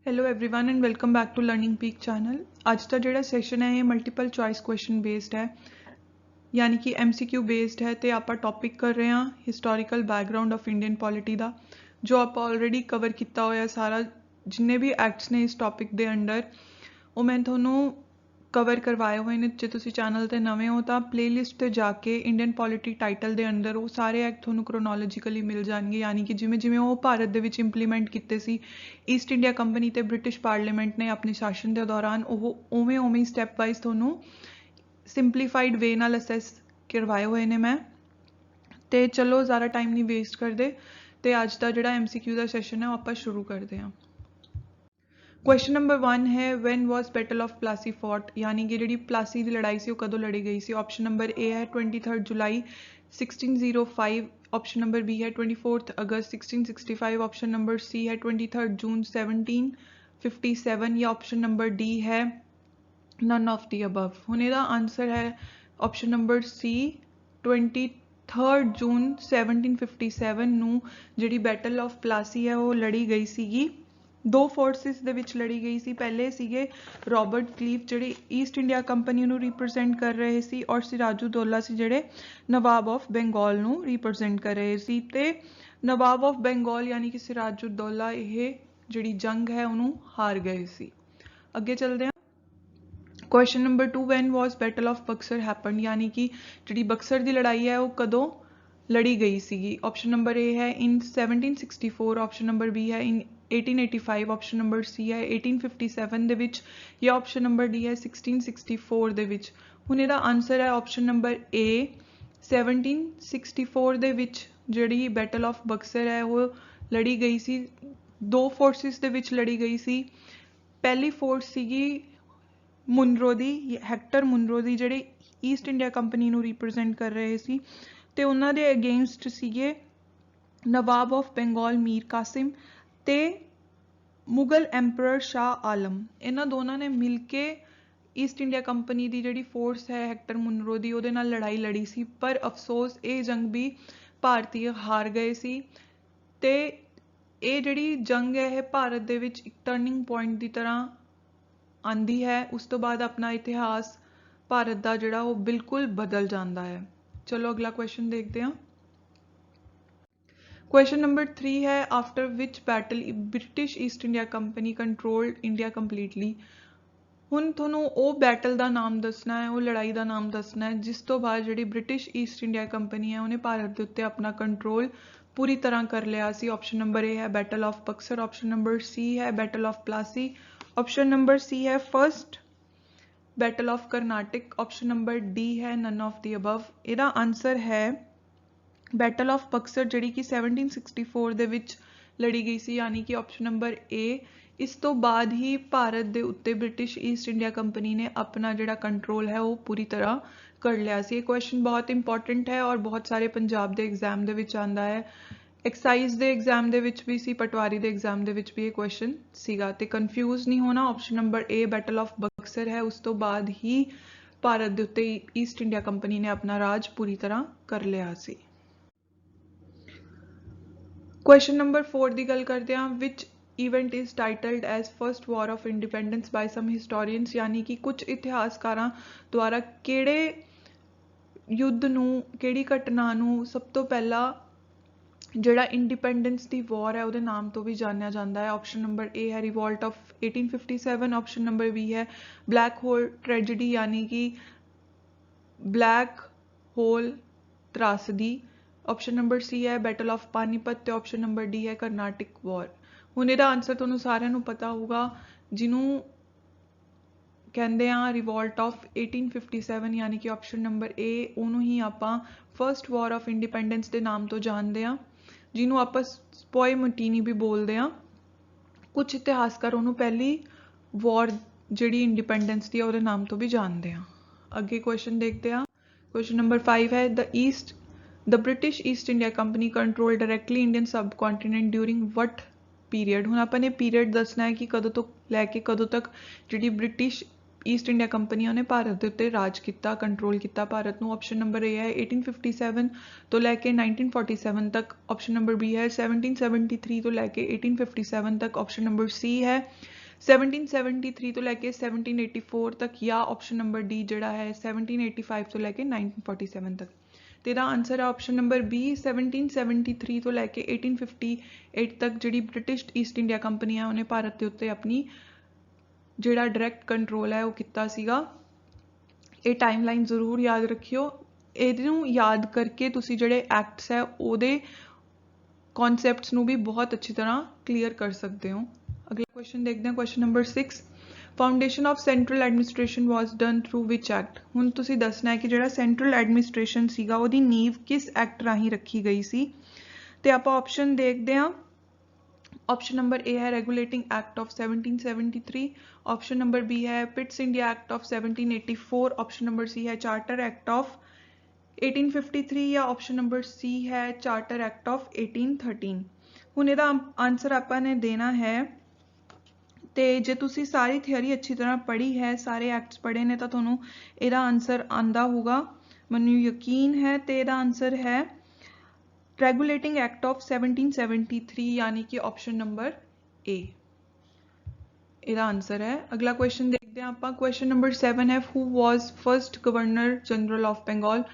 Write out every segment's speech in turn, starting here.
Hello everyone and welcome back to Learning Peak channel. आज का ਜਿਹੜਾ ਸੈਸ਼ਨ ਹੈ ਇਹ ਮਲਟੀਪਲ ਚੋਇਸ ਕੁਐਸਚਨ ਬੇਸਡ ਹੈ, ਯਾਨੀ ਕਿ MCQ ਬੇਸਡ ਹੈ ਤੇ ਆਪਾਂ ਟੌਪਿਕ ਕਰ ਰਹੇ ਹਾਂ historical background of Indian polity ਦਾ, ਜੋ ਆਪਾਂ ਆਲਰੇਡੀ ਕਵਰ ਕੀਤਾ ਹੋਇਆ ਸਾਰਾ। ਜਿੰਨੇ ਵੀ ਐਕਟਸ ਨੇ ਇਸ ਟੌਪਿਕ ਦੇ ਅੰਡਰ ਉਹ ਮੈਂ ਤੁਹਾਨੂੰ ਕਵਰ ਕਰਵਾਏ ਹੋਏ ਨੇ। ਜੇ ਤੁਸੀਂ ਚੈਨਲ ਤੇ ਨਵੇਂ ਹੋ ਤਾਂ ਪਲੇਲਿਸਟ ਤੇ ਜਾ ਕੇ ਇੰਡੀਅਨ ਪੋਲਿਟੀ ਟਾਈਟਲ ਦੇ ਅੰਡਰ ਉਹ ਸਾਰੇ ਐਕਟ ਤੁਹਾਨੂੰ ਕ੍ਰੋਨੋਲੋਜੀਕਲੀ ਮਿਲ ਜਾਣਗੇ, ਯਾਨੀ ਕਿ ਜਿਵੇਂ ਜਿਵੇਂ ਉਹ ਭਾਰਤ ਦੇ ਵਿੱਚ ਇੰਪਲੀਮੈਂਟ ਕੀਤੇ ਸੀ ਈਸਟ ਇੰਡੀਆ ਕੰਪਨੀ ਤੇ ਬ੍ਰਿਟਿਸ਼ ਪਾਰਲੀਮੈਂਟ ਨੇ ਆਪਣੇ ਸ਼ਾਸਨ ਦੇ ਦੌਰਾਨ, ਉਹ ਉਵੇਂ ਉਵੇਂ ਸਟੈਪ ਵਾਈਜ਼ ਤੁਹਾਨੂੰ ਸਿੰਪਲੀਫਾਈਡ ਵੇ ਨਾਲ ਅਸੈਸ ਕਰਵਾਏ ਹੋਏ ਨੇ ਮੈਂ। ਤੇ ਚਲੋ ਜ਼ਿਆਦਾ ਟਾਈਮ ਨਹੀਂ ਵੇਸਟ ਕਰਦੇ ਤੇ ਅੱਜ ਦਾ ਜਿਹੜਾ MCQ ਦਾ ਸੈਸ਼ਨ ਹੈ ਉਹ ਆਪਾਂ ਸ਼ੁਰੂ ਕਰਦੇ ਹਾਂ। क्वेश्चन नंबर 1 है when was battle of Plassey fought, यानी कि जी प्लासी की लड़ाई से कदों लड़ी गई सी। ऑप्शन नंबर ए है 23 जुलाई 1605, ऑप्शन नंबर बी है 24 अगस्त 1665, ऑप्शन नंबर सी है 23 जून 1757 या ऑप्शन नंबर डी है नन ऑफ दी अबव। हुण इहदा आंसर है ऑप्शन नंबर सी 23 जून 1757 नूं जिहड़ी बैटल ऑफ प्लासी है वो लड़ी गई सीगी। दो फोर्सिस ਦੇ ਵਿੱਚ ਲੜੀ ਗਈ ਸੀ। ਪਹਿਲੇ ਸੀਗੇ ਰੋਬਰਟ ਕਲੀਫ ਜਿਹੜੇ ਈਸਟ ਇੰਡੀਆ ਕੰਪਨੀ ਨੂੰ ਰਿਪਰੈਜ਼ੈਂਟ ਕਰ ਰਹੇ ਸੀ, ਔਰ ਸਿਰਾਜੂਦੌਲਾ ਸੀ ਜਿਹੜੇ ਨਵਾਬ ਆਫ ਬੰਗਾਲ ਨੂੰ ਰਿਪਰੈਜ਼ੈਂਟ ਕਰ ਰਹੇ ਸੀ। ਤੇ ਨਵਾਬ ਆਫ ਬੰਗਾਲ ਯਾਨੀ ਕਿ ਸਿਰਾਜੂਦੌਲਾ ਇਹ ਜਿਹੜੀ ਜੰਗ ਹੈ ਉਹਨੂੰ ਹਾਰ ਗਏ ਸੀ। ਅੱਗੇ ਚੱਲਦੇ ਹਾਂ। Question number 2 when was battle of Buxar happen, यानी कि जी बक्सर की लड़ाई है वो कदों लड़ी गई सीगी। ऑप्शन नंबर ए है इन 1764, ऑप्शन नंबर बी है इन 1885, ऑप्शन नंबर सी है 1857 ਦੇ ਵਿੱਚ या ऑप्शन नंबर डी है 1664 ਦੇ ਵਿੱਚ। ਹੁਣ ਇਹਦਾ ਆਨਸਰ ਹੈ ऑप्शन नंबर ए 1764 ਦੇ ਵਿੱਚ ਜਿਹੜੀ बैटल ऑफ बक्सर है वो लड़ी गई सी। दो फोर्सिस ਦੇ ਵਿੱਚ लड़ी गई सी। पहली फोर्स सीगी ਮੁਨਰੋ ਦੀ, ਹੈਕਟਰ ਮੁਨਰੋ ਦੀ, ਜਿਹੜੇ ਈਸਟ ਇੰਡੀਆ ਕੰਪਨੀ ਨੂੰ ਰਿਪਰੈਜ਼ੈਂਟ ਕਰ ਰਹੇ ਸੀ, ਤੇ ਉਹਨਾਂ ਦੇ ਅਗੇਂਸਟ ਸੀਗੇ ਨਵਾਬ ਆਫ ਬੰਗਾਲ ਮੀਰ ਕਾਸਿਮ ਤੇ ਮੁਗਲ ਐਮਪਰਰ ਸ਼ਾਹ ਆਲਮ। ਇਹਨਾਂ ਦੋਨਾਂ ਨੇ ਮਿਲ ਕੇ ਈਸਟ ਇੰਡੀਆ ਕੰਪਨੀ ਦੀ ਜਿਹੜੀ ਫੋਰਸ ਹੈ ਹੈਕਟਰ ਮੁਨਰੋ ਦੀ ਉਹਦੇ ਨਾਲ ਲੜਾਈ ਲੜੀ ਸੀ। ਪਰ ਅਫਸੋਸ ਇਹ ਜੰਗ ਵੀ ਭਾਰਤੀ ਹਾਰ ਗਏ ਸੀ। ਤੇ ਇਹ ਜਿਹੜੀ ਜੰਗ ਹੈ ਇਹ ਭਾਰਤ ਦੇ ਵਿੱਚ ਇੱਕ ਟਰਨਿੰਗ ਪੁਆਇੰਟ ਦੀ ਤਰ੍ਹਾਂ ਆਂਦੀ ਹੈ। ਉਸ ਤੋਂ ਬਾਅਦ ਆਪਣਾ ਇਤਿਹਾਸ ਭਾਰਤ ਦਾ ਜਿਹੜਾ ਉਹ ਬਿਲਕੁਲ ਬਦਲ ਜਾਂਦਾ ਹੈ। ਚਲੋ ਅਗਲਾ ਕੁਐਸਚਨ ਦੇਖਦੇ ਹਾਂ। क्वेश्चन नंबर 3 है after which battle British east India company controlled India completely. ਹੁਣ ਤੁਹਾਨੂੰ ਉਹ ਬੈਟਲ ਦਾ ਨਾਮ ਦੱਸਣਾ ਹੈ, ਉਹ ਲੜਾਈ ਦਾ ਨਾਮ ਦੱਸਣਾ ਹੈ ਜਿਸ ਤੋਂ ਬਾਅਦ ਜਿਹੜੀ ਬ੍ਰਿਟਿਸ਼ ਈਸਟ ਇੰਡੀਆ ਕੰਪਨੀ ਹੈ ਉਹਨੇ ਭਾਰਤ ਦੇ ਉੱਤੇ ਆਪਣਾ ਕੰਟਰੋਲ ਪੂਰੀ ਤਰ੍ਹਾਂ ਕਰ ਲਿਆ ਸੀ। ऑप्शन नंबर ए है battle of Buxar, option number C है battle of Plassey, option number C है first battle of Karnataka, option number D है नन ऑफ दी अबव। ਇਹਦਾ ਆਨਸਰ ਹੈ बैटल ऑफ बक्सर ਜਿਹੜੀ ਕਿ 1764 ਦੇ ਵਿੱਚ ਲੜੀ ਗਈ ਸੀ, ਯਾਨੀ ਕਿ ऑप्शन नंबर ए। ਇਸ ਤੋਂ ਬਾਅਦ ਹੀ ਭਾਰਤ ਦੇ ਉੱਤੇ ਬ੍ਰਿਟਿਸ਼ ਈਸਟ ਇੰਡੀਆ ਕੰਪਨੀ ਨੇ ਆਪਣਾ ਜਿਹੜਾ ਕੰਟਰੋਲ ਹੈ ਉਹ ਪੂਰੀ ਤਰ੍ਹਾਂ ਕਰ ਲਿਆ ਸੀ। ਇਹ ਕੁਐਸਚਨ ਬਹੁਤ ਇੰਪੋਰਟੈਂਟ ਹੈ ਔਰ ਬਹੁਤ ਸਾਰੇ ਪੰਜਾਬ ਦੇ ਐਗਜ਼ਾਮ ਦੇ ਵਿੱਚ ਆਉਂਦਾ ਹੈ। ਐਕਸਾਈਜ਼ ਦੇ ਐਗਜ਼ਾਮ ਦੇ ਵਿੱਚ ਵੀ ਸੀ, ਪਟਵਾਰੀ ਦੇ ਐਗਜ਼ਾਮ ਦੇ ਵਿੱਚ ਵੀ ਇਹ ਕੁਐਸਚਨ ਸੀਗਾ। ਤੇ ਕਨਫਿਊਜ਼ ਨਹੀਂ ਹੋਣਾ, option number a battle of Buxar है। ਉਸ ਤੋਂ ਬਾਅਦ ਹੀ ਭਾਰਤ ਦੇ ਉੱਤੇ ਈਸਟ ਇੰਡੀਆ ਕੰਪਨੀ ਨੇ ਆਪਣਾ ਰਾਜ ਪੂਰੀ ਤਰ੍ਹਾਂ ਕਰ ਲਿਆ ਸੀ। क्वेश्चन नंबर 4 ਦੀ ਗੱਲ ਕਰਦੇ ਹਾਂ। Which event is titled as first war of independence by some historians, ਯਾਨੀ ਕਿ ਕੁਝ ਇਤਿਹਾਸਕਾਰਾਂ ਦੁਆਰਾ ਕਿਹੜੇ ਯੁੱਧ ਨੂੰ, ਕਿਹੜੀ ਘਟਨਾ ਨੂੰ ਸਭ ਤੋਂ ਪਹਿਲਾਂ ਜਿਹੜਾ ਇੰਡੀਪੈਂਡੈਂਸ ਦੀ ਵਾਰ ਹੈ ਉਹਦੇ ਨਾਮ ਤੋਂ ਵੀ ਜਾਣਿਆ ਜਾਂਦਾ ਹੈ। ऑप्शन नंबर ए है revolt of 1857, option number B है ब्लैक होल ट्रेजिडी, यानी कि ब्लैक होल त्रासदी, ऑप्शन नंबर सी है बैटल ऑफ पानीपत, ਤੇ ऑप्शन नंबर डी है ਕਰਨਾਟਿਕ ਵਾਰ। ਹੁਣ ਇਹਦਾ ਆਨਸਰ ਤੁਹਾਨੂੰ ਸਾਰਿਆਂ ਨੂੰ ਪਤਾ ਹੋਊਗਾ, ਜਿਹਨੂੰ ਕਹਿੰਦੇ ਆ ਰਿਵੋਲਟ ਆਫ 1857, ਯਾਨੀ ਕਿ ऑप्शन नंबर ए ਉਹਨੂੰ ਹੀ ਆਪਾਂ ਫਰਸਟ ਵਾਰ ਆਫ ਇੰਡੀਪੈਂਡੈਂਸ ਦੇ ਨਾਮ ਤੋਂ ਜਾਣਦੇ ਹਾਂ, ਜਿਹਨੂੰ ਆਪਾਂ ਸਪੋਏ ਮਟੀਨੀ ਵੀ ਬੋਲਦੇ ਹਾਂ। ਕੁਝ ਇਤਿਹਾਸਕਾਰ ਉਹਨੂੰ ਪਹਿਲੀ ਵਾਰ ਜਿਹੜੀ ਇੰਡੀਪੈਂਡੈਂਸ ਦੀ ਉਹਦੇ ਨਾਮ ਤੋਂ ਵੀ ਜਾਣਦੇ ਹਾਂ। ਅੱਗੇ ਕੁਐਸਚਨ ਦੇਖਦੇ ਹਾਂ। क्वेश्चन नंबर 5 है the British east India company control directly Indian सब कॉन्टीनेंट ड्यूरिंग वट पीरियड। ਹੁਣ ਆਪਾਂ ਨੇ ਪੀਰੀਅਡ ਦੱਸਣਾ ਹੈ ਕਿ ਕਦੋਂ ਤੋਂ ਲੈ ਕੇ ਕਦੋਂ ਤੱਕ ਜਿਹੜੀ ਬ੍ਰਿਟਿਸ਼ ईस्ट इंडिया कंपनी ने भारत के उत्ते राज किया, कंट्रोल किया भारत को? ऑप्शन नंबर ए है 1857 तो लैके 1947 तक। ऑप्शन नंबर बी है 1773 तो लैके 1857 तक। ऑप्शन नंबर सी है 1773 तो लैके 1784 तक, या ऑप्शन नंबर डी जिहड़ा है 1785 तो लैके 1947 तक। तेरा आंसर है ऑप्शन नंबर बी 1773 तो लैके 1858 तक जिहड़ी ब्रिटिश ईस्ट इंडिया कंपनी है उन्हें भारत के उत्ते अपनी जिहड़ा डायरैक्ट कंट्रोल है वो किया सीगा। ये टाइमलाइन जरूर याद रखियो, इहनूं याद करके तुसी जिहड़े एक्ट्स है उहदे कॉन्सैप्ट्स नूं भी बहुत अच्छी तरह क्लीयर कर सकते हो। अगला क्वेश्चन देखते हैं, question number 6। Foundation of central administration was done through which act? हुण तुसी दसना है कि जिहड़ा सेंट्रल एडमिनिस्ट्रेशन सीगा उहदी नींव किस एक्ट राहीं रखी गई सी। ते आपां ऑप्शन देखते हैं। ऑप्शन नंबर ए है regulating act of 1773। Option number B है Pitt's India act of 1784। Option number C है चार्टर एक्ट ऑफ 1853, या ऑप्शन नंबर सी है चार्टर एक्ट ऑफ 1813। हुण इहदा आंसर आपां ने देना है, तो जे तुसी सारी थियरी अच्छी तरह पढ़ी है, सारे एक्ट्स पढ़े ने, तो तुहानूं इहदा आंसर आंदा होगा, मैनूं यकीन है। तो इहदा आंसर है रेगुलेटिंग एक्ट ऑफ 1773, यानी कि ऑप्शन नंबर ए इहदा आंसर है। अगला क्वेश्चन देखते हैं आप। क्वेश्चन नंबर 7 है who was first governor general of Bengal?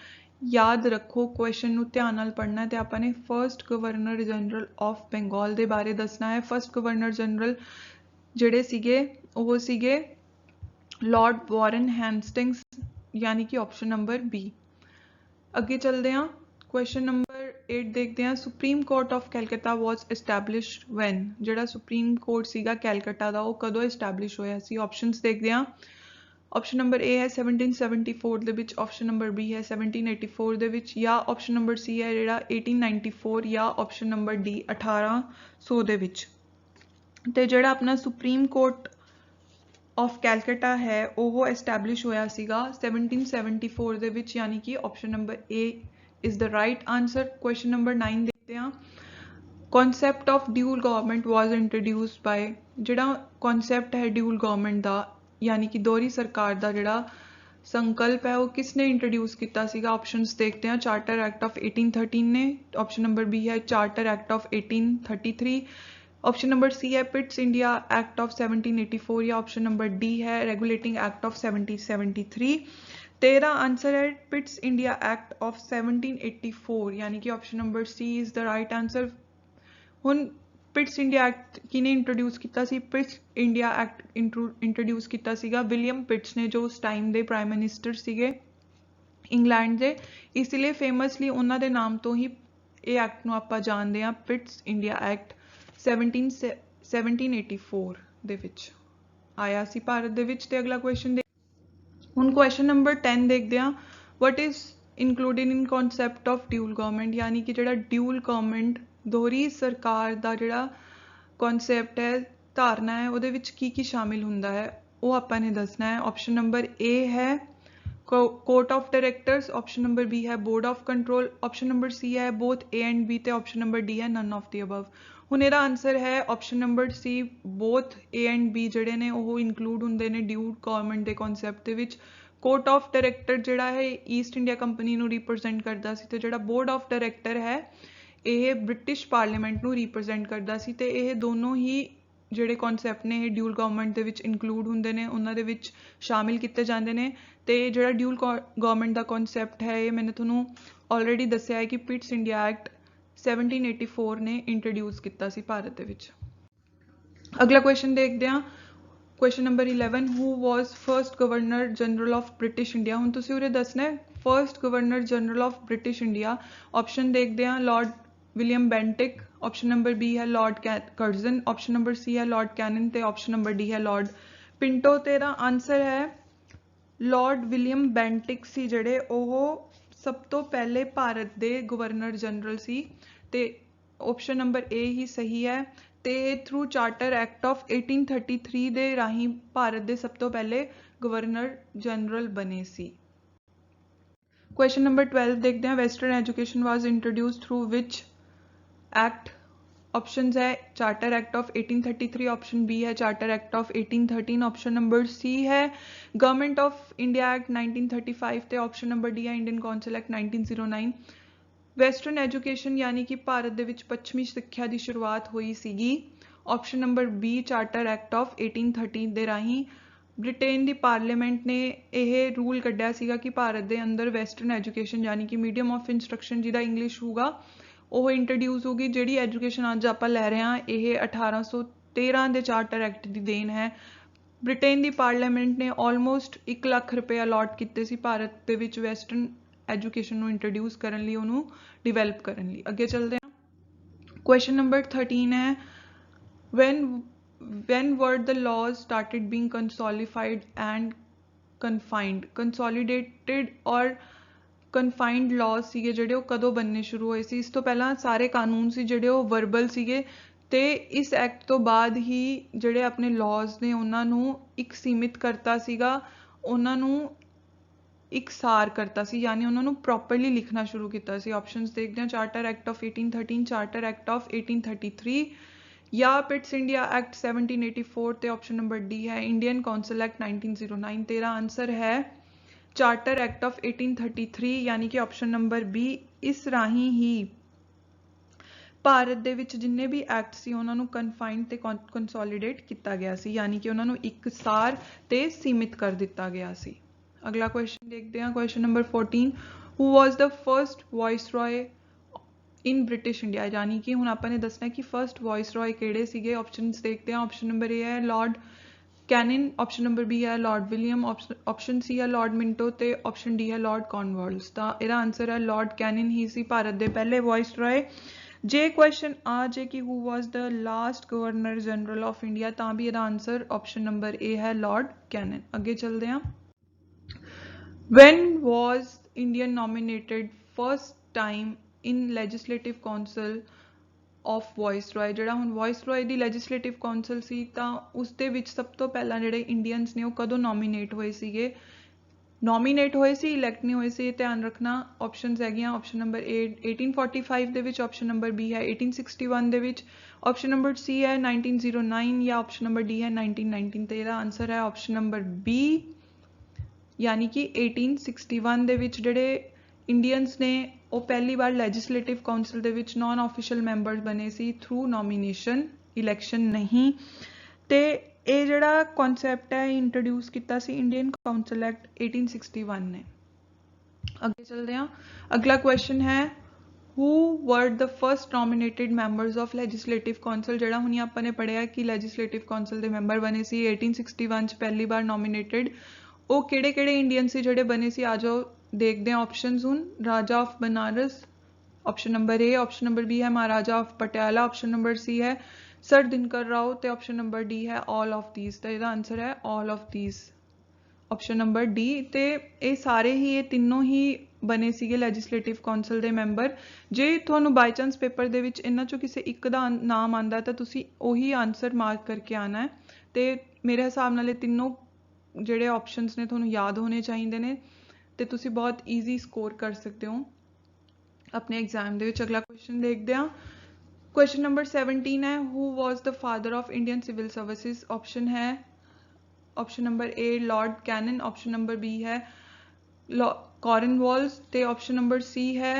याद रखो क्वेश्चन नूं ध्यान नाल पढ़ना है। आपां ने first governor general of Bengal दे बारे दसना है। फर्स्ट गवर्नर जनरल जिहड़े सीगे ओह सीगे लॉर्ड वॉरन हैस्टिंग्स, यानी कि ऑप्शन नंबर बी। अगे चलते हैं, क्वेश्चन नंबर 8 देखते हैं। Supreme court of Calcutta was established when? जिहड़ा सुप्रीम कोर्ट सीगा कैलकटा दा वो कदों एस्टैबलिश होया सी? ऑप्शनस देखते हैं। ऑप्शन नंबर ए है 1774 दे विच, ऑप्शन नंबर बी है 1784 दे विच, या ऑप्शन नंबर सी है जिहड़ा 1894, या ऑप्शन नंबर डी 1800 दे विच। ते जिहड़ा अपना सुप्रीम कोर्ट ऑफ कैलकटा है वो एस्टैबलिश होया सीगा 1774 दे विच, यानी कि option number A is the right answer. Question number 9 देखते हैं। Concept of dual government was introduced by? जिहड़ा कॉन्सैप्ट है ड्यूल गवर्नमेंट का, यानी कि दोहरी सरकार का जिहड़ा संकल्प है वो किसने इंट्रोड्यूस किया सीगा? ऑप्शंस देखते हैं। चार्टर एक्ट ऑफ 1813 ने, ऑप्शन नंबर बी है charter act of 1833, option number C है पिट्स इंडिया एक्ट ऑफ 1784, या ऑप्शन नंबर डी है रेगुलेटिंग एक्ट ऑफ 1773। तेरा आंसर है पिट्स इंडिया एक्ट ऑफ 1784, यानी कि option number C is the right answer. हुण Pitt's India act किने introduce किया सी? पिट्स इंडिया एक्ट इंट्रोड्यूस किया सीगा विलियम पिट्स ने, जो उस टाइम के प्राइम मिनिस्टर सीगे इंग्लैंड के, इसलिए फेमसली उन्होंने नाम तो ही ये एक्ट नूं आपां जानते हैं, पिट्स इंडिया एक्ट 1784 दे विच आया सी भारत दे विच। ते अगला क्वेश्चन देख, हुण क्वेश्चन नंबर 10 देखते हैं। What is included in concept of dual government? यानी कि जिहड़ा ड्यूल गवर्नमेंट दोहरी सरकार का जिहड़ा कॉन्सैप्ट है, धारणा है, उहदे विच की शामिल हुंदा है वो आपां ने दसना है। ऑप्शन नंबर ए है court of directors, option number B है board of control, option number C है बोथ ए एंड बी, ते ऑप्शन नंबर डी है नन ऑफ द अबव। हुण इहदा आंसर है option number C, both A and B जिहड़े ने ओह इंक्लूड हुंदे ने ड्यूल गवर्नमेंट के कॉन्सैप्ट दे विच। कोर्ट ऑफ डायरैक्टर जिहड़ा है ईस्ट इंडिया कंपनी नूं रिप्रजेंट करदा सी, ते जिहड़ा बोर्ड ऑफ डायरैक्टर है ये ब्रिटिश पार्लीमेंट नूं रिप्रजेंट करदा सी, ते ये दोनों ही जिहड़े कॉन्सैप्ट ने dual government they which include हुंदे ने, उन्हां दे विच शामिल किए जाते हैं। तो जिहड़ा ड्यूल गवर्नमेंट का कॉन्सैप्ट है ये मैंने तुहानूं ऑलरेडी दस्सिया है कि पिट्स इंडिया एक्ट 1784 ने इंट्रोड्यूस किया सी भारत दे विच। अगला क्वेश्चन देखते हैं, question number 11 who was first governor general of British India? हुण तुसीं उरे दसना है first governor general of British India. Option देखते हैं Lord William Bentinck, option number B है Lord Curzon, option number C है लॉर्ड कैनन, ते ऑप्शन नंबर डी है लॉर्ड पिंटो। तेरा आंसर है लॉर्ड विलियम बेंटिक सी जिहड़े ओह सब तो पहले भारत दे गवर्नर जनरल सी, ते ऑप्शन नंबर ए ही सही है। ते थ्रू चार्टर एक्ट ऑफ 1833 दे राही भारत दे सब तो पहले गवर्नर जनरल बने सी। क्वेश्चन नंबर 12 देखते हैं। Western education was introduce through which act? Options है charter act of 1833, option B है charter act of 1813, option number C है गवर्नमेंट ऑफ इंडिया एक्ट 1935 ਤੇ ऑप्शन नंबर डी है Indian council act 1909। Western education यानी कि ਭਾਰਤ ਦੇ ਵਿੱਚ ਪੱਛਮੀ ਸਿੱਖਿਆ ਦੀ ਸ਼ੁਰੂਆਤ ਹੋਈ ਸੀਗੀ। Option number B charter act of 1813 ਦੇ ਰਾਹੀਂ ਬ੍ਰਿਟੇਨ ਦੀ ਪਾਰਲੀਮੈਂਟ ਨੇ ਇਹ ਰੂਲ ਕੱਢਿਆ ਸੀਗਾ ਕਿ ਭਾਰਤ ਦੇ ਅੰਦਰ ਵੈਸਟਰਨ ਐਜੂਕੇਸ਼ਨ यानी कि ਮੀਡੀਅਮ ਆਫ ਇੰਸਟਰਕਸ਼ਨ ਜਿਹਦਾ ਇੰਗਲਿਸ਼ ਹੋਊਗਾ ਉਹ ਇੰਟਰੋਡਿਊਸ ਹੋਗੀ। ਜਿਹੜੀ ਐਜੂਕੇਸ਼ਨ ਅੱਜ ਆਪਾਂ ਲੈ ਰਹੇ ਹਾਂ ਇਹ 1813 ਦੇ ਚਾਰਟਰ ਐਕਟ ਦੀ ਦੇਣ ਹੈ। ਬ੍ਰਿਟੇਨ ਦੀ ਪਾਰਲੀਮੈਂਟ ਨੇ ਆਲਮੋਸਟ 1 ਲੱਖ ਰੁਪਏ ਅਲਾਟ ਕੀਤੇ ਸੀ ਭਾਰਤ ਦੇ ਵਿੱਚ ਵੈਸਟਰਨ ਐਜੂਕੇਸ਼ਨ ਨੂੰ ਇੰਟਰੋਡਿਊਸ ਕਰਨ ਲਈ, ਉਹਨੂੰ ਡਿਵੈਲਪ ਕਰਨ ਲਈ। ਅੱਗੇ ਚੱਲਦੇ ਹਾਂ। ਕੁਐਸਚਨ ਨੰਬਰ 13 ਹੈ when were the laws started being consolidated and confined? consolidated और ਕਨਫਾਈਨਡ ਲਾਜ਼ ਸੀਗੇ ਜਿਹੜੇ ਉਹ ਕਦੋਂ ਬਣਨੇ ਸ਼ੁਰੂ ਹੋਏ ਸੀ? ਇਸ ਤੋਂ ਪਹਿਲਾਂ ਸਾਰੇ ਕਾਨੂੰਨ ਸੀ ਜਿਹੜੇ ਉਹ ਵਰਬਲ ਸੀਗੇ ਤੇ ਇਸ ਐਕਟ ਤੋਂ ਬਾਅਦ ਹੀ ਜਿਹੜੇ ਆਪਣੇ ਲਾਜ਼ ਨੇ ਉਹਨਾਂ ਨੂੰ ਇੱਕ ਸੀਮਿਤ ਕਰਤਾ ਸੀਗਾ, ਉਹਨਾਂ ਨੂੰ ਇਕਸਾਰ ਕਰਤਾ ਸੀ, यानी ਉਹਨਾਂ ਨੂੰ ਪ੍ਰੋਪਰਲੀ ਲਿਖਣਾ ਸ਼ੁਰੂ ਕੀਤਾ ਸੀ। ਆਪਸ਼ਨਸ ਦੇਖਦੇ ਹਾਂ। Charter act of 1813, charter act of 1833 ਜਾਂ ਪਿਟਸ ਇੰਡੀਆ ਐਕਟ 1784 ਤੇ ਆਪਸ਼ਨ ਨੰਬਰ ਡੀ ਹੈ ਇੰਡੀਅਨ ਕਾਉਂਸਲ ਐਕਟ 1909। ਤੇਰਾ ਆਨਸਰ ਹੈ ਚਾਰਟਰ ਐਕਟ ਆਫ 1833 यानी कि ऑप्शन नंबर बी। इस राही ही ਭਾਰਤ ਦੇ ਵਿੱਚ ਜਿੰਨੇ ਵੀ ਐਕਟ ਸੀ ਉਹਨਾਂ ਨੂੰ ਕਨਫਾਈਨਡ ਤੇ ਕੰਸੋਲੀਡੇਟ ਕੀਤਾ ਗਿਆ ਸੀ, यानी कि ਉਹਨਾਂ ਨੂੰ ਇਕਸਾਰ ਤੇ ਸੀਮਿਤ ਕਰ ਦਿੱਤਾ ਗਿਆ ਸੀ। ਅਗਲਾ ਕੁਐਸਚਨ ਦੇਖਦੇ ਹਾਂ। Question number 14 who was the first viceroy in British India? यानी कि ਹੁਣ ਆਪਾਂ ਨੇ ਦੱਸਣਾ ਕਿ ਫਰਸਟ ਵਾਇਸਰॉय ਕਿਹੜੇ ਸੀਗੇ। ਆਪਸ਼ਨਸ ਦੇਖਦੇ ਹਾਂ। ਆਪਸ਼ਨ ਨੰਬਰ ਏ ਹੈ lord Canning, option number B है लॉर्ड विलियम, ऑप्शन सी है लॉर्ड मिंटो ते ऑप्शन डी है लॉर्ड कॉर्नवालिस। तो ਇਹਦਾ आंसर है लॉर्ड कैनिन ही सी भारत ਦੇ ਪਹਿਲੇ वाइसरॉय। जे क्वेश्चन आ जे कि who was the last governor general of India ਤਾਂ भी ਇਹਦਾ आंसर ऑप्शन नंबर ए है लॉर्ड कैनिन। ਅੱਗੇ ਚੱਲਦੇ ਹਾਂ। when was Indian nominated first time in legislative council of viceroy? ਜਿਹੜਾ ਹੁਣ ਵਾਇਸਰॉय ਦੀ ਲੈਜਿਸਲੇਟਿਵ ਕਾਉਂਸਲ ਸੀ ਤਾਂ ਉਸ ਦੇ ਵਿੱਚ ਸਭ ਤੋਂ ਪਹਿਲਾਂ ਜਿਹੜੇ ਇੰਡੀਅਨਸ ਨੇ ਉਹ ਕਦੋਂ ਨੋਮੀਨੇਟ ਹੋਏ ਸੀਗੇ? ਨੋਮੀਨੇਟ ਹੋਏ ਸੀ, ਇਲੈਕਟ ਨਹੀਂ ਹੋਏ ਸੀ। ਧਿਆਨ ਰੱਖਣਾ। ਆਪਸ਼ਨਸ ਹੈਗੀਆਂ ਆਪਸ਼ਨ ਨੰਬਰ ਏ 1845 ਦੇ ਵਿੱਚ, ਆਪਸ਼ਨ ਨੰਬਰ ਬੀ ਹੈ 1861 ਦੇ ਵਿੱਚ, ਆਪਸ਼ਨ ਨੰਬਰ ਸੀ ਹੈ 1909 ਜਾਂ ਆਪਸ਼ਨ ਨੰਬਰ ਡੀ ਹੈ 1919। ਤੇ ਇਹਦਾ ਆਨਸਰ ਹੈ ਆਪਸ਼ਨ ਨੰਬਰ ਬੀ यानी कि 1861 ਦੇ ਵਿੱਚ ਜਿਹੜੇ ਇੰਡੀਅਨਸ ਨੇ ਉਹ ਪਹਿਲੀ ਵਾਰ ਲੈਜਿਸਲੇਟਿਵ ਕਾਉਂਸਲ ਦੇ ਵਿੱਚ ਨਾਨ ਆਫੀਸ਼ੀਅਲ ਮੈਂਬਰਸ ਬਣੇ ਸੀ ਥਰੂ ਨੋਮੀਨੇਸ਼ਨ, ਇਲੈਕਸ਼ਨ ਨਹੀਂ। ਤੇ ਇਹ ਜਿਹੜਾ ਕਨਸੈਪਟ ਹੈ ਇੰਟਰੋਡਿਊਸ ਕੀਤਾ ਸੀ ਇੰਡੀਅਨ ਕਾਉਂਸਲ ਐਕਟ 1861 ਨੇ। ਅੱਗੇ ਚੱਲਦੇ ਹਾਂ। ਅਗਲਾ ਕੁਐਸਚਨ ਹੈ who were the first nominated members of legislative council? ਜਿਹੜਾ ਹੁਣ ਆਪਾਂ ਨੇ ਪੜ੍ਹਿਆ ਕਿ ਲੈਜਿਸਲੇਟਿਵ ਕਾਉਂਸਲ ਦੇ ਮੈਂਬਰ ਬਣੇ ਸੀ 1861 ਚ ਪਹਿਲੀ ਵਾਰ ਨੋਮੀਨੇਟਿਡ। ਉਹ ਕਿਹੜੇ ਕਿਹੜੇ ਇੰਡੀਅਨ ਸੀ ਜਿਹੜੇ ਬਣੇ ਸੀ? ਆ ਜਾਓ ਦੇਖਦੇ ਹਾਂ ਆਪਸ਼ਨਸ ਹੁਣ। Raja of Banaras, option number A, option number B ਹੈ Maharaja of Patiala, option number C ਹੈ ਸਰ ਦਿਨਕਰ ਰਾਓ ਤੇ ਆਪਸ਼ਨ ਨੰਬਰ ਡੀ ਹੈ ਆਲ ਆਫ ਥੀਸ। ਤਾਂ ਇਹਦਾ ਆਨਸਰ ਹੈ all of these, option number D. ਤੇ ਇਹ ਸਾਰੇ ਹੀ ਇਹ ਤਿੰਨੋਂ ਹੀ ਬਣੇ ਸੀਗੇ ਲੈਜਿਸਲੇਟਿਵ ਕਾਉਂਸਲ ਦੇ ਮੈਂਬਰ। ਜੇ ਤੁਹਾਨੂੰ ਬਾਈ ਚਾਂਸ ਪੇਪਰ ਦੇ ਵਿੱਚ ਇਹਨਾਂ ਚੋਂ ਕਿਸੇ ਇੱਕ ਦਾ ਨਾਮ ਆਉਂਦਾ ਤਾਂ ਤੁਸੀਂ ਉਹੀ ਆਨਸਰ ਮਾਰਕ ਕਰਕੇ ਆਉਣਾ ਹੈ। ਤੇ ਮੇਰੇ ਹਿਸਾਬ ਨਾਲ ਇਹ ਤਿੰਨੋਂ ਜਿਹੜੇ ਆਪਸ਼ਨਸ ਨੇ ਤੁਹਾਨੂੰ ਯਾਦ ਹੋਣੇ ਚਾਹੀਦੇ ਨੇ ਤੇ ਤੁਸੀਂ ਬਹੁਤ ਈਜ਼ੀ ਸਕੋਰ ਕਰ ਸਕਦੇ ਹੋ ਆਪਣੇ ਐਗਜ਼ਾਮ ਦੇ ਵਿੱਚ। ਅਗਲਾ ਕੁਐਸਚਨ ਦੇਖਦੇ ਹਾਂ। ਕੁਐਸਚਨ ਨੰਬਰ 17 ਹੈ who was the father of Indian civil services? Option ਹੈ option number A Lord Canning, option number B है कॉर्नवालिस ਤੇ ਆਪਸ਼ਨ ਨੰਬਰ ਸੀ ਹੈ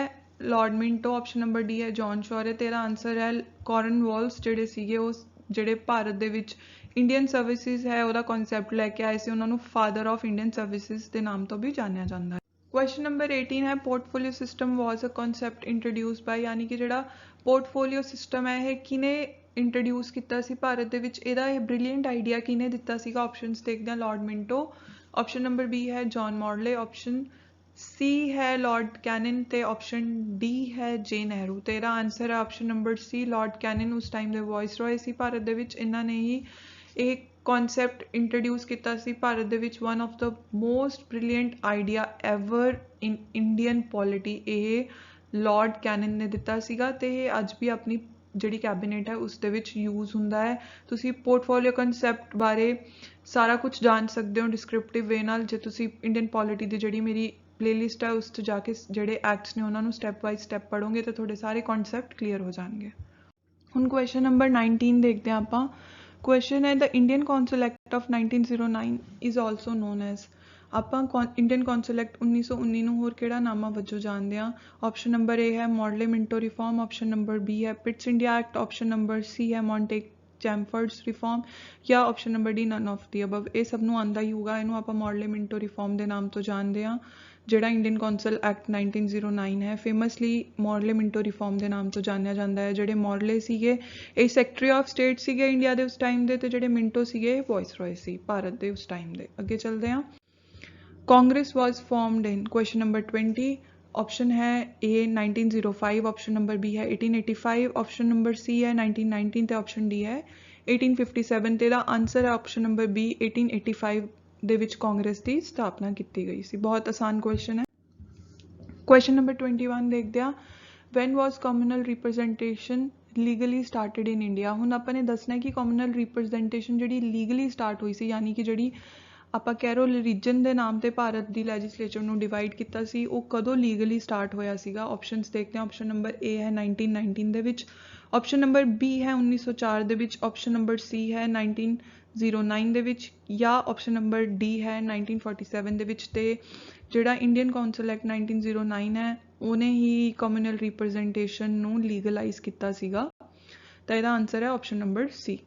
Lord Minto, option number D है जॉन शॉरे। ਤੇ ਇਹਦਾ ਆਨਸਰ ਹੈ Cornwallis ਜਿਹੜੇ ਸੀਗੇ ਉਹ ਜਿਹੜੇ ਭਾਰਤ ਦੇ ਵਿੱਚ ਇੰਡੀਅਨ ਸਰਵਿਸਿਜ਼ ਹੈ ਉਹਦਾ ਕਨਸੈਪਟ ਲੈ ਕੇ ਆਏ ਸੀ। ਉਹਨਾਂ ਨੂੰ ਫਾਦਰ ਆਫ ਇੰਡੀਅਨ ਸਰਵਿਸਿਜ਼ ਦੇ ਨਾਮ ਤੋਂ ਵੀ ਜਾਣਿਆ ਜਾਂਦਾ ਹੈ। ਕੁਐਸਚਨ ਨੰਬਰ 18 ਹੈ ਪੋਰਟਫੋਲੀਓ ਸਿਸਟਮ ਵਾਜ਼ ਅ ਕਨਸੈਪਟ ਇੰਟਰੋਡਿਊਸ ਬਾਈ? यानी कि ਜਿਹੜਾ ਪੋਰਟਫੋਲੀਓ ਸਿਸਟਮ ਹੈ ਇਹ ਕਿਹਨੇ ਇੰਟਰੋਡਿਊਸ ਕੀਤਾ ਸੀ ਭਾਰਤ ਦੇ ਵਿੱਚ? ਇਹਦਾ ਇਹ ਬ੍ਰਿਲੀਅੰਟ ਆਈਡੀਆ ਕਿਹਨੇ ਦਿੱਤਾ ਸੀਗਾ? ਆਪਸ਼ਨਸ ਦੇਖਦੇ ਹਾਂ। Lord Minto, option number B है जॉन मॉडले, ऑप्शन सी है लॉर्ड कैनिन ਤੇ ऑप्शन डी है जे नेहरू। ਤੇ ਇਹਦਾ ਆਨਸਰ ਹੈ option number C lord Canning. ਉਸ ਟਾਈਮ ਦੇ ਵਾਇਸਰॉय ਸੀ ਭਾਰਤ ਦੇ ਵਿੱਚ। ਇਹਨਾਂ ਨੇ ਹੀ ਇਹ ਕਨਸੈਪਟ ਇੰਟਰੋਡਿਊਸ ਕੀਤਾ ਸੀ ਭਾਰਤ ਦੇ ਵਿੱਚ। One of the most brilliant idea ever in Indian polity ਇਹ लॉर्ड कैनिन ਨੇ ਦਿੱਤਾ ਸੀਗਾ ਤੇ ਇਹ ਅੱਜ ਵੀ ਆਪਣੀ ਜਿਹੜੀ ਕੈਬਨਿਟ ਹੈ ਉਸ ਦੇ ਵਿੱਚ ਯੂਜ਼ ਹੁੰਦਾ ਹੈ। ਤੁਸੀਂ ਪੋਰਟਫੋਲੀਓ ਕਨਸੈਪਟ ਬਾਰੇ ਸਾਰਾ ਕੁਝ ਜਾਣ ਸਕਦੇ ਹੋ ਡਿਸਕ੍ਰਿਪਟਿਵ ਵੇ ਨਾਲ ਜੇ ਤੁਸੀਂ ਇੰਡੀਅਨ ਪੋਲਿਟੀ ਦੀ ਜਿਹੜੀ ਮੇਰੀ ਪਲੇਲਿਸਟ ਹੈ ਉਸ 'ਚ ਜਾ ਕੇ ਜਿਹੜੇ ਐਕਟਸ ਨੇ ਉਹਨਾਂ ਨੂੰ ਸਟੈਪ ਬਾਈ ਸਟੈਪ ਪੜ੍ਹੋਗੇ ਤਾਂ ਤੁਹਾਡੇ ਸਾਰੇ ਕਨਸੈਪਟ ਕਲੀਅਰ ਹੋ ਜਾਣਗੇ। ਹੁਣ ਕੁਐਸਚਨ ਨੰਬਰ 19 ਦੇਖਦੇ ਹਾਂ ਆਪਾਂ। ਕੁਐਸਚਨ ਹੈ the Indian council act of 1909 is also known as. ਆਪਾਂ ਇੰਡੀਅਨ ਕੌਂਸਲ ਐਕਟ 1919 ਨੂੰ ਹੋਰ ਕਿਹੜਾ ਨਾਮਾ ਵਜੋਂ ਜਾਣਦੇ ਹਾਂ? ਆਪਸ਼ਨ ਨੰਬਰ ਏ ਹੈ Morley Minto reform, option number B ਹੈ Pitt's India act, option number C ਹੈ ਮੌਂਟੇਕ ਚੈਮਫਰਡਸ ਰਿਫਾਰਮ, ਜਾਂ option number D none of the above. ਇਹ ਸਭ ਨੂੰ ਆਉਂਦਾ ਹੀ ਹੋਊਗਾ। ਇਹਨੂੰ ਆਪਾਂ ਮੋਡਲੇ ਮਿੰਟੋ ਰਿਫਾਰਮ ਦੇ ਨਾਮ ਤੋਂ ਜਾਣਦੇ ਹਾਂ। ਜਿਹੜਾ ਇੰਡੀਅਨ ਕੌਂਸਲ ਐਕਟ 1909 ਹੈ ਫੇਮਸਲੀ ਮੋਡਲੇ ਮਿੰਟੋ ਰਿਫਾਰਮ ਦੇ ਨਾਮ ਤੋਂ ਜਾਣਿਆ ਜਾਂਦਾ ਹੈ। ਜਿਹੜੇ ਮੋਡਲੇ ਸੀਗੇ ਇਹ ਸੈਕਟਰੀ ਆਫ ਸਟੇਟ ਸੀਗੇ ਇੰਡੀਆ ਦੇ ਉਸ ਟਾਈਮ ਦੇ, ਤੇ ਜਿਹੜੇ ਮਿੰਟੋ ਸੀਗੇ ਇਹ ਵਾਇਸਰॉय ਸੀ ਭਾਰਤ ਦੇ ਉਸ ਟਾਈਮ ਦੇ। ਅੱਗੇ ਚੱਲਦੇ ਹਾਂ। ਕਾਂਗਰਸ ਵਾਜ਼ ਫਾਰਮਡ ਇਨ ਕੁਐਸਚਨ ਨੰਬਰ 20। ਆਪਸ਼ਨ ਹੈ ਏ 1905, ਆਪਸ਼ਨ ਨੰਬਰ ਬੀ ਹੈ 1885, ਆਪਸ਼ਨ ਨੰਬਰ ਸੀ ਹੈ 1919 ਤੇ ਆਪਸ਼ਨ ਡੀ ਹੈ 1857। ਤੇ ਇਹਦਾ ਆਨਸਰ ਹੈ ਆਪਸ਼ਨ ਨੰਬਰ ਬੀ 1885 ਦੇ ਵਿੱਚ ਕਾਂਗਰਸ ਦੀ ਸਥਾਪਨਾ ਕੀਤੀ ਗਈ ਸੀ। ਬਹੁਤ ਆਸਾਨ ਕੁਐਸਚਨ ਹੈ। ਕੁਐਸਚਨ ਨੰਬਰ 21 ਦੇਖਦੇ ਹਾਂ। When was communal representation legally started in India. ਹੁਣ ਆਪਾਂ ਨੇ ਦੱਸਣਾ ਕਿ ਕਮਿਊਨਲ ਰਿਪਰੈਜ਼ੈਂਟੇਸ਼ਨ ਜਿਹੜੀ ਲੀਗਲੀ ਸਟਾਰਟ ਹੋਈ ਸੀ, ਯਾਨੀ ਕਿ ਜਿਹੜੀ ਆਪਾਂ ਕਹਿ ਰੋ ਰੀਜਨ ਦੇ ਨਾਮ ਤੇ ਭਾਰਤ ਦੀ ਲੈਜਿਸਲੇਚਰ ਨੂੰ ਡਿਵਾਈਡ ਕੀਤਾ ਸੀ, ਉਹ ਕਦੋਂ ਲੀਗਲੀ ਸਟਾਰਟ ਹੋਇਆ ਸੀਗਾ? ਆਪਸ਼ਨਸ ਦੇਖਦੇ ਹਾਂ। ਆਪਸ਼ਨ ਨੰਬਰ ਏ ਹੈ 1919 ਦੇ ਵਿੱਚ, ਆਪਸ਼ਨ ਨੰਬਰ ਬੀ ਹੈ 1904 ਦੇ ਵਿੱਚ, ਆਪਸ਼ਨ ਨੰਬਰ ਸੀ ਹੈ 1909 ਦੇ ਵਿੱਚ, ਜਾਂ ਆਪਸ਼ਨ ਨੰਬਰ ਡੀ ਹੈ 1947 ਦੇ ਵਿੱਚ। ਤੇ ਜਿਹੜਾ ਇੰਡੀਅਨ ਕੌਂਸਲ ਐਕਟ 1909 ਹੈ ਉਹਨੇ ਹੀ ਕਮਿਊਨਲ ਰਿਪਰੈਜ਼ੈਂਟੇਸ਼ਨ ਨੂੰ ਲੀਗਲਾਈਜ਼ ਕੀਤਾ ਸੀਗਾ। ਤਾਂ ਇਹਦਾ ਆਨਸਰ ਹੈ ਆਪਸ਼ਨ ਨੰਬਰ ਸੀ।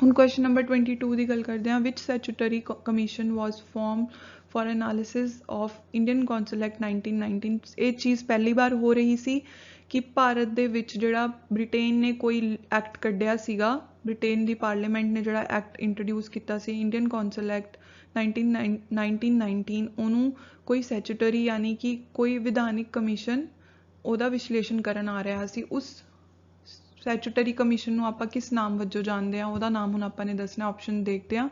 ਹੁਣ ਕੁਐਸਚਨ ਨੰਬਰ 22 ਦੀ ਗੱਲ ਕਰਦੇ ਹਾਂ। Which statutory commission was form for analysis of Indian council act 1919। ਇਹ ਚੀਜ਼ ਪਹਿਲੀ ਵਾਰ ਹੋ ਰਹੀ ਸੀ ਕਿ ਭਾਰਤ ਦੇ ਵਿੱਚ ਜਿਹੜਾ ਬ੍ਰਿਟੇਨ ਨੇ ਕੋਈ ਐਕਟ ਕੱਢਿਆ ਸੀਗਾ, ਬ੍ਰਿਟੇਨ ਦੀ ਪਾਰਲੀਮੈਂਟ ਨੇ ਜਿਹੜਾ ਐਕਟ ਇੰਟਰੋਡਿਊਸ ਕੀਤਾ ਸੀ ਇੰਡੀਅਨ ਕੌਂਸਲ ਐਕਟ 1919, ਉਹਨੂੰ ਕੋਈ ਸੈਚੂਟਰੀ ਯਾਨੀ ਕਿ ਕੋਈ ਵਿਧਾਨਿਕ ਕਮਿਸ਼ਨ ਉਹਦਾ ਵਿਸ਼ਲੇਸ਼ਣ ਕਰਨ ਆ ਰਿਹਾ ਸੀ। ਉਸ ਸੈਚੂਟਰੀ ਕਮਿਸ਼ਨ ਨੂੰ ਆਪਾਂ ਕਿਸ ਨਾਮ ਵਜੋਂ ਜਾਣਦੇ ਹਾਂ? ਉਹਦਾ ਨਾਮ ਹੁਣ ਆਪਾਂ ਨੇ ਦੱਸਣਾ। ਆਪਸ਼ਨ ਦੇਖਦੇ ਹਾਂ।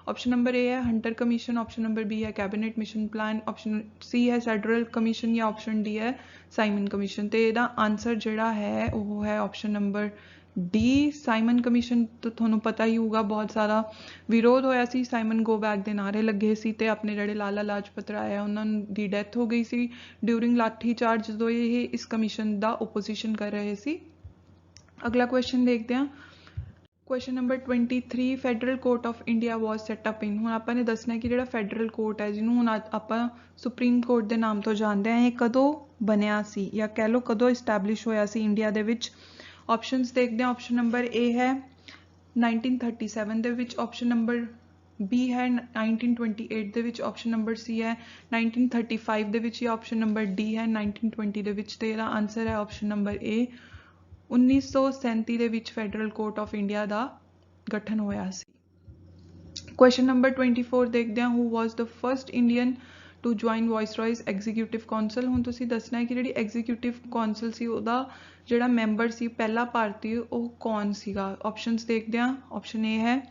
ਆਪਸ਼ਨ ਨੰਬਰ ਏ ਹੈ Hunter commission, option number B ਹੈ cabinet mission plan, option C ਹੈ ਸੈਡਰਲ ਕਮਿਸ਼ਨ, ਜਾਂ ਆਪਸ਼ਨ ਡੀ ਹੈ ਸਾਈਮਨ ਕਮਿਸ਼ਨ। ਤੇ ਇਹਦਾ ਆਨਸਰ ਜਿਹੜਾ ਹੈ ਉਹ ਹੈ option number D Simon commission. ਤਾਂ ਤੁਹਾਨੂੰ ਪਤਾ ਹੀ ਹੋਊਗਾ ਬਹੁਤ ਸਾਰਾ ਵਿਰੋਧ ਹੋਇਆ ਸੀ, ਸਾਈਮਨ ਗੋ ਬੈਕ ਦੇ ਨਾਅਰੇ ਲੱਗੇ ਸੀ, ਤੇ ਆਪਣੇ ਜਿਹੜੇ ਲਾਲਾ ਲਾਜਪਤ ਰਾਏ ਆ ਉਹਨਾਂ ਦੀ ਡੈਥ ਹੋ ਗਈ ਸੀ ਡਿਊਰਿੰਗ ਲਾਠੀ ਚਾਰਜ, ਜਦੋਂ ਇਹ ਇਸ ਕਮਿਸ਼ਨ ਦਾ ਓਪੋਜੀਸ਼ਨ ਕਰ ਰਹੇ ਸੀ। ਅਗਲਾ ਕੁਐਸਚਨ ਦੇਖਦੇ ਹਾਂ। Question number 23 federal court of India was set up ਇਨ। ਹੁਣ ਆਪਾਂ ਨੇ ਦੱਸਣਾ ਕਿ ਜਿਹੜਾ ਫੈਡਰਲ ਕੋਰਟ ਹੈ ਜਿਹਨੂੰ ਹੁਣ ਆਪਾਂ ਸੁਪਰੀਮ ਕੋਰਟ ਦੇ ਨਾਮ ਤੋਂ ਜਾਣਦੇ ਹਾਂ, ਇਹ ਕਦੋਂ ਬਣਿਆ ਸੀ ਜਾਂ ਕਹਿ ਲਓ ਕਦੋਂ ਇਸਟੈਬਲਿਸ਼ ਹੋਇਆ ਸੀ ਇੰਡੀਆ ਦੇ ਵਿੱਚ? ਆਪਸ਼ਨਸ ਦੇਖਦੇ ਹਾਂ। ਆਪਸ਼ਨ ਨੰਬਰ ਏ ਹੈ 1937 ਦੇ ਵਿੱਚ, ਆਪਸ਼ਨ ਨੰਬਰ ਬੀ ਹੈ 1928 ਦੇ ਵਿੱਚ, ਆਪਸ਼ਨ ਨੰਬਰ ਸੀ ਹੈ 1935 ਦੇ ਵਿੱਚ, ਜਾਂ ਆਪਸ਼ਨ ਨੰਬਰ ਡੀ ਹੈ 1920 ਦੇ ਵਿੱਚ। ਤੇ ਇਹਦਾ ਆਨਸਰ ਹੈ ਆਪਸ਼ਨ ਨੰਬਰ ਏ 1937 ਦੇ ਵਿੱਚ ਫੈਡਰਲ ਕੋਰਟ ਆਫ ਇੰਡੀਆ ਦਾ ਗਠਨ ਹੋਇਆ ਸੀ। ਕੁਐਸਚਨ ਨੰਬਰ 24 ਦੇਖਦੇ ਹਾਂ। Who was the first Indian to join viceroy's executive council. ਹੁਣ ਤੁਸੀਂ ਦੱਸਣਾ ਹੈ ਕਿ ਜਿਹੜੀ ਐਗਜ਼ੀਕਿਊਟਿਵ ਕੌਂਸਲ ਸੀ ਉਹਦਾ ਜਿਹੜਾ ਮੈਂਬਰ ਸੀ ਪਹਿਲਾ ਭਾਰਤੀ ਉਹ ਕੌਣ ਸੀਗਾ? ਆਪਸ਼ਨਸ ਦੇਖਦੇ ਹਾਂ। ਆਪਸ਼ਨ ਏ ਹੈ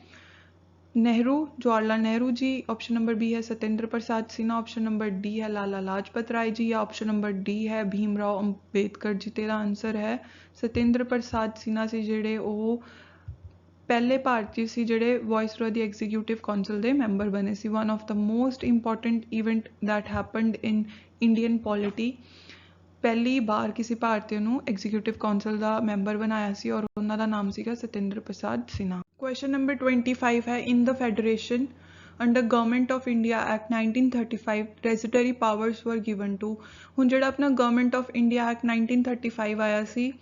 Nehru, Jawahar Lal Nehru ji, option number B ਹੈ Satinder Prasad ਸਿन्हा, option number D ਹੈ ਲਾਲਾ ਲਾਜਪਤ ਰਾਏ ਜੀ, ਜਾਂ ਆਪਸ਼ਨ ਨੰਬਰ ਡੀ ਹੈ ਭੀਮ ਰਾਓ ਅੰਬੇਦਕਰ ਜੀ। ਤੇਰਾ ਆਨਸਰ ਹੈ ਸਤਿੰਦਰ ਪ੍ਰਸਾਦ ਸਿन्हा ਸੀ ਜਿਹੜੇ ਉਹ ਪਹਿਲੇ ਭਾਰਤੀ ਸੀ ਜਿਹੜੇ ਵਾਇਸਰॉय ਦੀ ਐਗਜ਼ੀਕਿਊਟਿਵ ਕੌਂਸਲ ਦੇ ਮੈਂਬਰ ਬਣੇ ਸੀ। One of the most important event that happened in Indian polity. ਪਹਿਲੀ ਵਾਰ ਕਿਸੇ ਭਾਰਤੀ ਨੂੰ ਐਗਜ਼ੀਕਿਊਟਿਵ ਕੌਂਸਲ ਦਾ ਮੈਂਬਰ ਬਣਾਇਆ ਸੀ ਔਰ ਉਹਨਾਂ ਦਾ ਨਾਮ ਸੀਗਾ ਸਤਿੰਦਰ ਪ੍ਰਸਾਦ ਸਿन्हा। ਕੁਐਸਚਨ ਨੰਬਰ 25 ਹੈ in the federation under government of India act 1935 residuary powers were given to. ਹੁਣ ਜਿਹੜਾ ਆਪਣਾ ਗਵਰਨਮੈਂਟ ਆਫ ਇੰਡੀਆ ਐਕਟ 1935 ਆਇਆ ਸੀ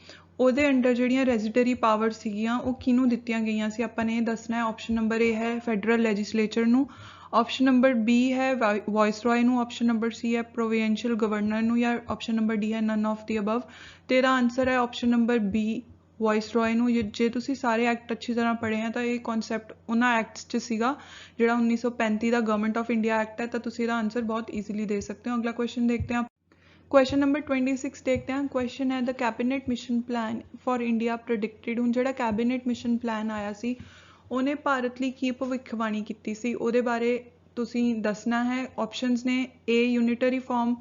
ਉਹਦੇ ਅੰਡਰ ਜਿਹੜੀਆਂ ਰੈਜ਼ੀਟਰੀ ਪਾਵਰ ਸੀਗੀਆਂ ਉਹ ਕਿਹਨੂੰ ਦਿੱਤੀਆਂ ਗਈਆਂ ਸੀ? ਆਪਾਂ ਨੇ ਇਹ ਦੱਸਣਾ ਹੈ। ਆਪਸ਼ਨ ਨੰਬਰ ਏ ਹੈ ਫੈਡਰਲ ਲੈਜਿਸਲੇਚਰ ਨੂੰ, ਆਪਸ਼ਨ ਨੰਬਰ ਬੀ ਹੈ ਵਾਇਸਰॉय ਨੂੰ, ਆਪਸ਼ਨ ਨੰਬਰ ਸੀ ਹੈ ਪ੍ਰੋਵਿੰਸ਼ੀਅਲ ਗਵਰਨਰ ਨੂੰ, ਜਾਂ ਆਪਸ਼ਨ ਨੰਬਰ ਡੀ ਹੈ ਨਨ ਆਫ ਦੀ ਅਬਵ। ਤੇ ਇਹਦਾ ਆਨਸਰ ਹੈ ਆਪਸ਼ਨ ਨੰਬਰ ਬੀ ਵਾਇਸਰॉय ਨੂੰ। ਜੇ ਤੁਸੀਂ ਸਾਰੇ ਐਕਟ ਅੱਛੀ ਤਰ੍ਹਾਂ ਪੜ੍ਹੇ ਆ ਤਾਂ ਇਹ ਕਨਸੈਪਟ ਉਹਨਾਂ ਐਕਟਸ 'ਚ ਸੀਗਾ ਜਿਹੜਾ 1935 ਦਾ ਗਵਰਨਮੈਂਟ ਆਫ ਇੰਡੀਆ ਐਕਟ ਹੈ, ਤਾਂ ਤੁਸੀਂ ਇਹਦਾ ਆਨਸਰ ਬਹੁਤ ਈਜ਼ੀਲੀ ਦੇ ਸਕਦੇ ਹੋ। ਅਗਲਾ ਕੁਐਸਚਨ ਦੇਖਦੇ ਹਾਂ। ਕੁਐਸਚਨ ਨੰਬਰ 26 ਦੇਖਦੇ ਹਾਂ। ਕੁਐਸਚਨ ਹੈ the cabinet mission plan for India predicted. ਹੁਣ ਜਿਹੜਾ ਕੈਬਨਿਟ ਮਿਸ਼ਨ ਪਲਾਨ ਆਇਆ ਸੀ ਉਹਨੇ ਭਾਰਤ ਲਈ ਕੀ ਭਵਿੱਖਬਾਣੀ ਕੀਤੀ ਸੀ ਉਹਦੇ ਬਾਰੇ ਤੁਸੀਂ ਦੱਸਣਾ ਹੈ। ਆਪਸ਼ਨਸ ਨੇ A unitary form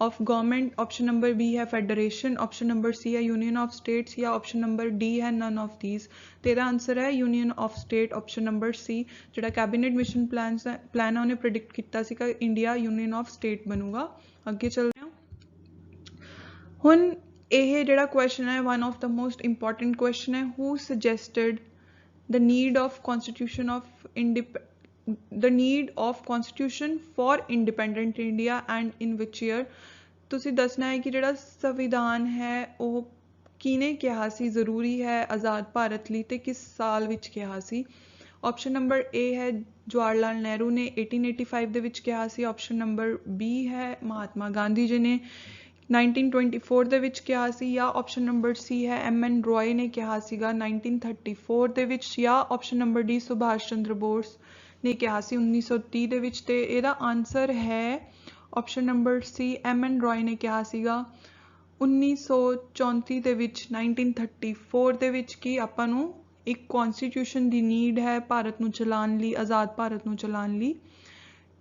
of government, option number B ਹੈ ਫੈਡਰੇਸ਼ਨ, ਆਪਸ਼ਨ ਨੰਬਰ ਸੀ ਹੈ ਯੂਨੀਅਨ ਆਫ ਸਟੇਟਸ, ਜਾਂ ਆਪਸ਼ਨ ਨੰਬਰ ਡੀ ਹੈ ਨਨ ਆਫ ਦੀਜ਼। ਤੇ ਇਹਦਾ ਆਨਸਰ ਹੈ union of state, option number C. ਜਿਹੜਾ ਕੈਬਨਿਟ ਮਿਸ਼ਨ ਪਲਾਨ ਹੈ ਉਹਨੇ ਪ੍ਰੈਡਿਕਟ ਕੀਤਾ ਸੀ ਕਿ ਇੰਡੀਆ ਯੂਨੀਅਨ ਆਫ ਸਟੇਟ ਬਣੂਗਾ। ਅੱਗੇ ਚੱਲਦੇ ਹਾਂ। ਹੁਣ ਇਹ ਜਿਹੜਾ ਕੁਐਸਚਨ ਹੈ one of the most important question ਹੈ, who suggested the need of constitution of the need of constitution for independent India and in which year। ਤੁਸੀਂ ਦੱਸਣਾ ਹੈ ਕਿ ਜਿਹੜਾ ਸੰਵਿਧਾਨ ਹੈ ਉਹ ਕਿਹਨੇ ਕਿਹਾ ਸੀ ਜ਼ਰੂਰੀ ਹੈ ਆਜ਼ਾਦ ਭਾਰਤ ਲਈ ਤੇ ਕਿਸ ਸਾਲ ਵਿੱਚ ਕਿਹਾ ਸੀ। ਆਪਸ਼ਨ ਨੰਬਰ A ਹੈ ਜਵਾਹਰ ਲਾਲ ਨਹਿਰੂ ਨੇ 1885 ਦੇ ਵਿੱਚ ਕਿਹਾ ਸੀ। ਆਪਸ਼ਨ ਨੰਬਰ B ਹੈ ਮਹਾਤਮਾ ਗਾਂਧੀ ਜੀ ਨੇ 1924 ਦੇ ਵਿੱਚ ਕਿਹਾ ਸੀ, ਜਾਂ ਆਪਸ਼ਨ ਨੰਬਰ C ਹੈ MN ਰॉय ਨੇ ਕਿਹਾ ਸੀਗਾ 1934 ਦੇ ਵਿੱਚ, ਜਾਂ option number D Subhash Chandra Bose ਨੇ ਕਿਹਾ ਸੀ 1930 ਦੇ ਵਿੱਚ। ਤੇ ਇਹਦਾ ਆਨਸਰ ਹੈ option number C MN Roy ਨੇ ਕਿਹਾ ਸੀਗਾ 1934 ਦੇ ਵਿੱਚ 1934 ਦੇ ਵਿੱਚ ਕਿ ਆਪਾਂ ਨੂੰ ਇੱਕ ਕਨਸਟੀਟਿਊਸ਼ਨ ਦੀ ਨੀਡ ਹੈ ਭਾਰਤ ਨੂੰ ਚਲਾਉਣ ਲਈ, ਆਜ਼ਾਦ ਭਾਰਤ ਨੂੰ ਚਲਾਉਣ ਲਈ,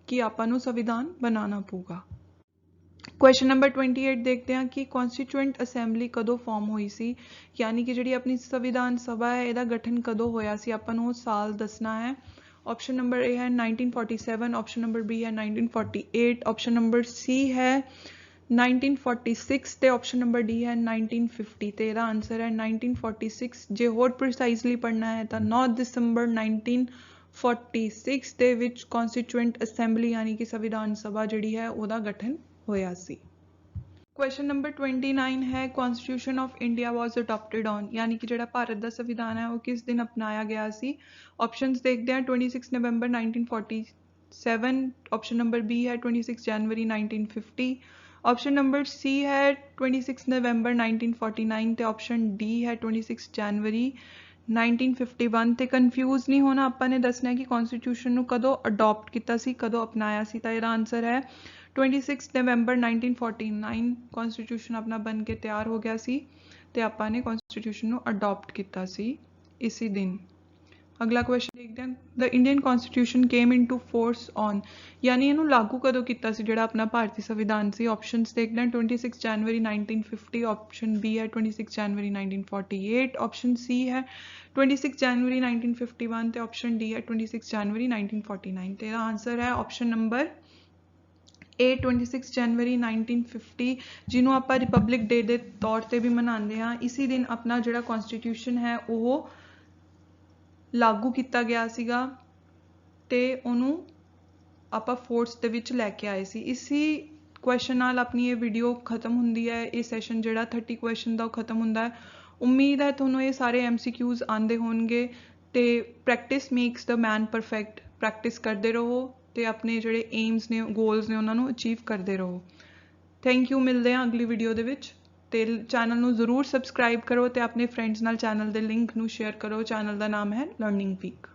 ਕਿ ਆਪਾਂ ਨੂੰ ਸੰਵਿਧਾਨ ਬਣਾਉਣਾ ਪਊਗਾ। ਕੁਐਸਚਨ ਨੰਬਰ 28 ਦੇਖਦੇ ਹਾਂ ਕਿ ਕਨਸਟੀਟਿਊਐਂਟ ਅਸੈਂਬਲੀ ਕਦੋਂ ਫਾਰਮ ਹੋਈ ਸੀ, ਯਾਨੀ ਕਿ ਜਿਹੜੀ ਆਪਣੀ ਸੰਵਿਧਾਨ ਸਭਾ ਹੈ ਇਹਦਾ ਗਠਨ ਕਦੋਂ ਹੋਇਆ ਸੀ, ਆਪਾਂ ਨੂੰ ਉਹ ਸਾਲ ਦੱਸਣਾ ਹੈ। ਆਪਸ਼ਨ ਨੰਬਰ A ਹੈ 1947, ਆਪਸ਼ਨ ਨੰਬਰ B ਹੈ 1948, ਆਪਸ਼ਨ ਨੰਬਰ C ਹੈ 1946 ਤੇ ਆਪਸ਼ਨ ਨੰਬਰ D ਹੈ 1950। ਤੇ ਇਹਦਾ ਆਨਸਰ ਹੈ 1946। ਜੇ ਹੋਰ ਪ੍ਰੀਸਾਈਜ਼ਲੀ ਪੜ੍ਹਨਾ ਹੈ ਤਾਂ 9 ਦਸੰਬਰ 1946 ਦੇ ਵਿੱਚ ਕਨਸਟੀਟਿਊਐਂਟ ਅਸੈਂਬਲੀ ਯਾਨੀ ਕਿ ਸੰਵਿਧਾਨ ਸਭਾ ਜਿਹੜੀ ਹੈ ਉਹਦਾ ਗਠਨ ਹੋਇਆ ਸੀ। ਕੁਐਸਚਨ ਨੰਬਰ 29 ਹੈ constitution of India was adapted on, ਯਾਨੀ ਕਿ ਜਿਹੜਾ ਭਾਰਤ ਦਾ ਸੰਵਿਧਾਨ ਹੈ ਉਹ ਕਿਸ ਦਿਨ ਅਪਣਾਇਆ ਗਿਆ ਸੀ। ਆਪਸ਼ਨਸ ਦੇਖਦੇ ਹਾਂ 26 ਨਵੰਬਰ 1947, ਆਪਸ਼ਨ ਨੰਬਰ B ਹੈ 26 ਜਨਵਰੀ 1950, ਆਪਸ਼ਨ ਨੰਬਰ C ਹੈ 26 ਨਵੰਬਰ 1949 ਤੇ ਆਪਸ਼ਨ D ਹੈ 26 ਜਨਵਰੀ 1951। ਤੇ ਕਨਫਿਊਜ਼ ਨਹੀਂ ਹੋਣਾ, ਆਪਾਂ ਨੇ ਦੱਸਣਾ ਕਿ ਕਨਸਟੀਟਿਊਸ਼ਨ ਨੂੰ ਕਦੋਂ ਅਡਾਪਟ ਕੀਤਾ ਸੀ, ਕਦੋਂ ਅਪਣਾਇਆ ਸੀ। ਤਾਂ ਇਹਦਾ ਆਨਸਰ ਹੈ 26 ਨਵੰਬਰ 1949 ਕਨਸਟੀਟਿਊਸ਼ਨ ਆਪਣਾ ਬਣ ਕੇ ਤਿਆਰ ਹੋ ਗਿਆ ਸੀ ਤੇ ਆਪਾਂ ਨੇ ਕਨਸਟੀਟਿਊਸ਼ਨ ਨੂੰ ਅਡਾਪਟ ਕੀਤਾ ਸੀ ਇਸੇ ਦਿਨ। ਅਗਲਾ ਕੁਐਸਚਨ ਦੇਖਦੇ ਹਾਂ, the Indian constitution came into force on, ਯਾਨੀ ਇਹਨੂੰ ਲਾਗੂ ਕਦੋਂ ਕੀਤਾ ਸੀ ਜਿਹੜਾ ਆਪਣਾ ਭਾਰਤੀ ਸੰਵਿਧਾਨ ਸੀ। ਆਪਸ਼ਨਸ ਦੇਖਦੇ ਹਾਂ 26 ਜਨਵਰੀ 1950, ਆਪਸ਼ਨ B ਹੈ 26 ਜਨਵਰੀ 1948, ਆਪਸ਼ਨ C ਹੈ 26 ਜਨਵਰੀ 1951 ਤੇ ਆਪਸ਼ਨ D ਹੈ 26 ਜਨਵਰੀ 1949। ਤੇ ਇਹਦਾ ਆਨਸਰ ਹੈ ਆਪਸ਼ਨ ਨੰਬਰ A 26 ਜਨਵਰੀ 1950, ਜਿਹਨੂੰ ਆਪਾਂ ਰਿਪਬਲਿਕ ਡੇ ਦੇ ਤੌਰ ਤੇ ਵੀ ਮਨਾਉਂਦੇ ਹਾਂ। ਇਸੇ ਦਿਨ ਆਪਣਾ ਜਿਹੜਾ ਕਨਸਟੀਟਿਊਸ਼ਨ ਹੈ ਉਹ ਲਾਗੂ ਕੀਤਾ ਗਿਆ ਸੀਗਾ ਤੇ ਉਹਨੂੰ ਆਪਾਂ ਫੋਰਸ ਦੇ ਵਿੱਚ ਲੈ ਕੇ ਆਏ ਸੀ। ਇसी ਕੁਐਸਚਨ ਨਾਲ ਆਪਣੀ ਇਹ ਵੀਡੀਓ ਖਤਮ ਹੁੰਦੀ ਹੈ, ਇਹ ਸੈਸ਼ਨ ਜਿਹੜਾ 30 ਕੁਐਸਚਨ ਦਾ ਉਹ ਖਤਮ ਹੁੰਦਾ ਹੈ। ਉਮੀਦ ਹੈ ਤੁਹਾਨੂੰ ਇਹ ਸਾਰੇ MCQs ਆਉਂਦੇ ਹੋਣਗੇ ਤੇ ਪ੍ਰੈਕਟਿਸ ਮੇਕਸ ਦ ਮੈਨ ਪਰਫੈਕਟ, ਪ੍ਰੈਕਟਿਸ ਕਰਦੇ ਰਹੋ ਤੇ ਆਪਣੇ ਜਿਹੜੇ ਏਮਸ ਨੇ, ਗੋਲਸ ਨੇ ਉਹਨਾਂ ਨੂੰ ਅਚੀਵ ਕਰਦੇ ਰਹੋ। ਥੈਂਕ ਯੂ, ਮਿਲਦੇ ਹਾਂ ਅਗਲੀ ਵੀਡੀਓ ਦੇ ਵਿੱਚ। ਤੇ ਚੈਨਲ ਨੂੰ ਜ਼ਰੂਰ ਸਬਸਕ੍ਰਾਈਬ ਕਰੋ ਤੇ ਆਪਣੇ ਫਰੈਂਡਸ ਨਾਲ ਚੈਨਲ ਦੇ ਲਿੰਕ ਨੂੰ ਸ਼ੇਅਰ ਕਰੋ। ਚੈਨਲ ਦਾ ਨਾਮ ਹੈ ਲਰਨਿੰਗ ਪੀਕ।